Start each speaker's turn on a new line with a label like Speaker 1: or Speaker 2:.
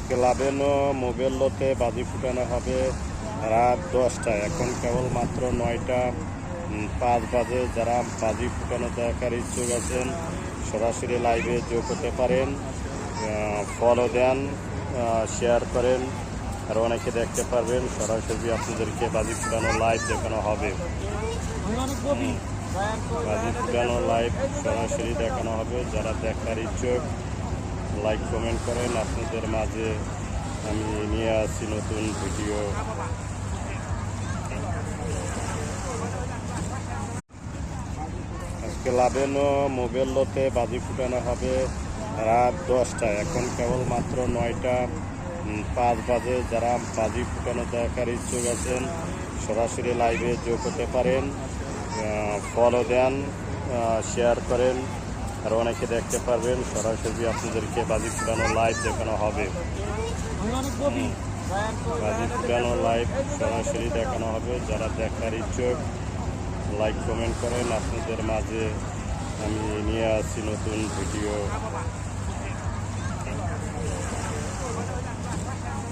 Speaker 1: ক্লাবেনো মোবেল্লোতে বাজি ফুটানো হবে রাত 10টায়। এখন কেবলমাত্র 9টা 5 বাজে। যারা বাজি ফুটানো দেখার ইচ্ছুক আছেন সরাসরি লাইভে যোগ হতে পারেন, ফলো দেন, শেয়ার করেন, আর অনেকে দেখতে পারবেন। সরাসরি আপনাদেরকে বাজি ফুটানো লাইভ দেখানো হবে। বাজি ফুটানো লাইভ সরাসরি দেখানো হবে। যারা দেখার ইচ্ছুক লাইক কমেন্ট করেন। আপনাদের মাঝে আমি নিয়ে আসছি নতুন ভিডিও। আজকে লাভেনো মোবেল্লোতে বাজি ফুটানো হবে রাত 10টায়। এখন কেবলমাত্র 9টা 5 বাজে। যারা বাজি ফুটানো দেখার ইচ্ছুক আছেন সরাসরি লাইভে যোগ হতে পারেন, ফলো দেন, শেয়ার করেন, আর অনেকে দেখতে পারবেন। সরাসরি আপনাদেরকে বাজি ফুটানো লাইভ দেখানো হবে। বাজি ফুটানো লাইভ সরাসরি দেখানো হবে। যারা দেখার ইচ্ছুক লাইক কমেন্ট করেন। আপনাদের মাঝে আমি নিয়ে আসছি নতুন ভিডিও।